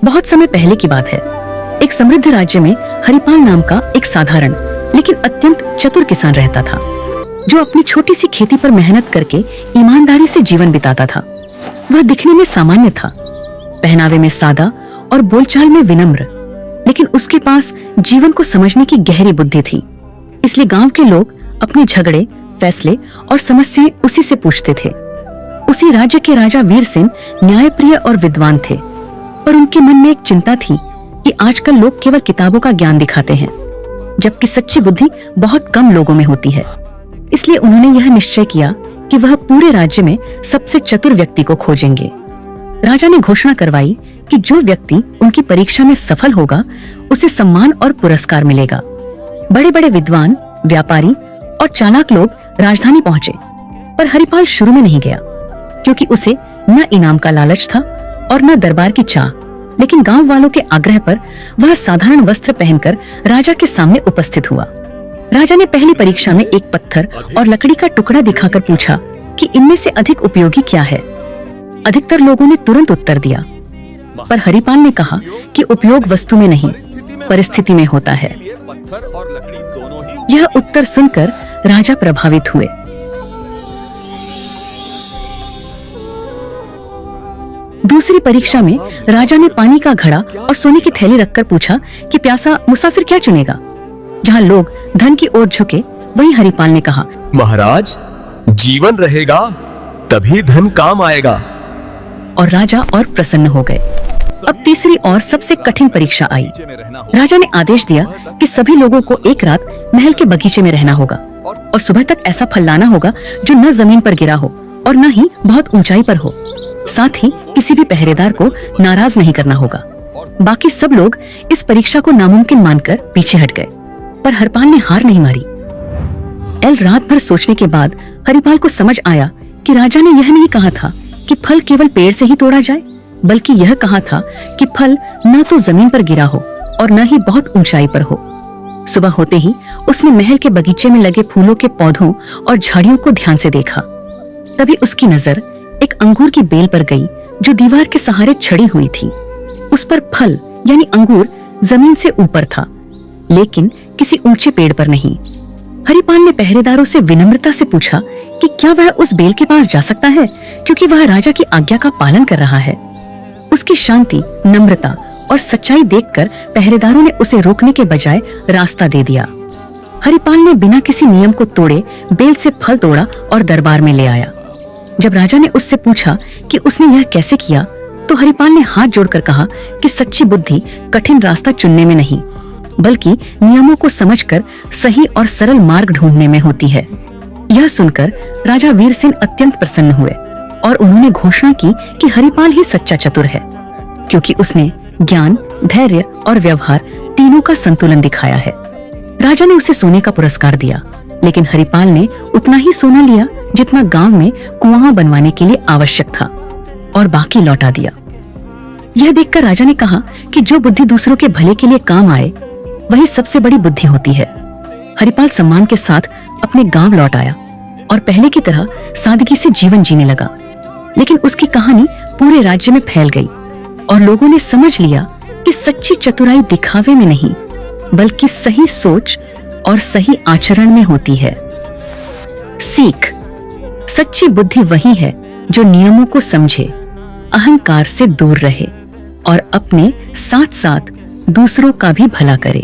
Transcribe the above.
बहुत समय पहले की बात है। एक समृद्ध राज्य में हरिपाल नाम का एक साधारण लेकिन अत्यंत चतुर किसान रहता था, जो अपनी छोटी सी खेती पर मेहनत करके ईमानदारी से जीवन बिताता था। वह दिखने में सामान्य था, पहनावे में सादा और बोलचाल में विनम्र, लेकिन उसके पास जीवन को समझने की गहरी बुद्धि थी। इसलिए गांव के लोग अपने झगड़े, फैसले और समस्याएं उसी से पूछते थे। उसी राज्य के राजा वीरसेन न्यायप्रिय और विद्वान थे, पर उनके मन में एक चिंता थी कि आजकल लोग केवल किताबों का ज्ञान दिखाते हैं, जबकि सच्ची बुद्धि बहुत कम लोगों में होती है। इसलिए उन्होंने यह निश्चय किया कि वह पूरे राज्य में सबसे चतुर व्यक्ति को खोजेंगे। राजा ने घोषणा करवाई कि जो व्यक्ति उनकी परीक्षा में सफल होगा, उसे सम्मान और पुरस्कार मिलेगा। बड़े बड़े विद्वान, व्यापारी और चालाक लोग राजधानी पहुंचे, पर हरिपाल शुरू में नहीं गया, क्योंकि उसे न इनाम का लालच था और न दरबार की चाह। लेकिन गांव वालों के आग्रह पर वह साधारण वस्त्र पहनकर राजा के सामने उपस्थित हुआ। राजा ने पहली परीक्षा में एक पत्थर और लकड़ी का टुकड़ा दिखाकर पूछा कि इनमें से अधिक उपयोगी क्या है। अधिकतर लोगों ने तुरंत उत्तर दिया, पर हरिपाल ने कहा कि उपयोग वस्तु में नहीं, परिस्थिति में होता है। यह उत्तर सुनकर राजा प्रभावित हुए। दूसरी परीक्षा में राजा ने पानी का घड़ा और सोने की थैली रखकर पूछा कि प्यासा मुसाफिर क्या चुनेगा। जहाँ लोग धन की ओर झुके, वहीं हरिपाल ने कहा, महाराज, जीवन रहेगा तभी धन काम आएगा। और राजा और प्रसन्न हो गए। अब तीसरी और सबसे कठिन परीक्षा आई। राजा ने आदेश दिया कि सभी लोगों को एक रात महल के बगीचे में रहना होगा और सुबह तक ऐसा फल लाना होगा जो न जमीन पर गिरा हो और न ही बहुत ऊंचाई पर हो। साथ ही किसी भी पहरेदार को नाराज नहीं करना होगा। बाकी सब लोग इस परीक्षा को नामुमकिन मानकर पीछे हट गए, पर हरिपाल ने हार नहीं मारी। रात भर सोचने के बाद हरिपाल को समझ आया कि राजा ने यह नहीं कहा था कि फल केवल पेड़ से ही तोड़ा जाए, बल्कि यह कहा था कि फल न तो जमीन पर गिरा हो और न ही बहुत ऊंचाई पर हो। सुबह होते ही उसने महल के बगीचे में लगे फूलों के पौधों और झाड़ियों को ध्यान से देखा। तभी उसकी नजर एक अंगूर की बेल पर गई, जो दीवार के सहारे छड़ी हुई थी। उस पर फल यानी अंगूर जमीन से ऊपर था, लेकिन किसी ऊंचे पेड़ पर नहीं। हरिपाल ने पहरेदारों से विनम्रता से पूछा कि क्या वह उस बेल के पास जा सकता है, क्योंकि वह राजा की आज्ञा का पालन कर रहा है। उसकी शांति, नम्रता और सच्चाई देखकर पहरेदारों ने उसे रोकने के बजाय रास्ता दे दिया। हरिपाल ने बिना किसी नियम को तोड़े बेल से फल तोड़ा और दरबार में ले आया। जब राजा ने उससे पूछा कि उसने यह कैसे किया, तो हरिपाल ने हाथ जोड़कर कहा कि सच्ची बुद्धि कठिन रास्ता चुनने में नहीं, बल्कि नियमों को समझकर सही और सरल मार्ग ढूंढने में होती है। यह सुनकर राजा वीरसेन अत्यंत प्रसन्न हुए और उन्होंने घोषणा की कि हरिपाल ही सच्चा चतुर है, क्योंकि उसने ज्ञान, धैर्य और व्यवहार तीनों का संतुलन दिखाया है। राजा ने उसे सोने का पुरस्कार दिया, लेकिन हरिपाल ने उतना ही सोना लिया जितना गांव में कुआं बनवाने के लिए आवश्यक था, और बाकी लौटा दिया। यह देखकर राजा ने कहा कि जो बुद्धि दूसरों के भले के लिए काम आए, वही सबसे बड़ी बुद्धि होती है। हरिपाल सम्मान के साथ अपने गांव लौट आया और पहले की तरह सादगी से जीवन जीने लगा। लेकिन उसकी कहानी पूरे राज्य में फैल गई और लोगों ने समझ लिया कि सच्ची चतुराई दिखावे में नहीं, बल्कि सही सोच और सही आचरण में होती है। सीख: सच्ची बुद्धि वही है जो नियमों को समझे, अहंकार से दूर रहे और अपने साथ साथ दूसरों का भी भला करे।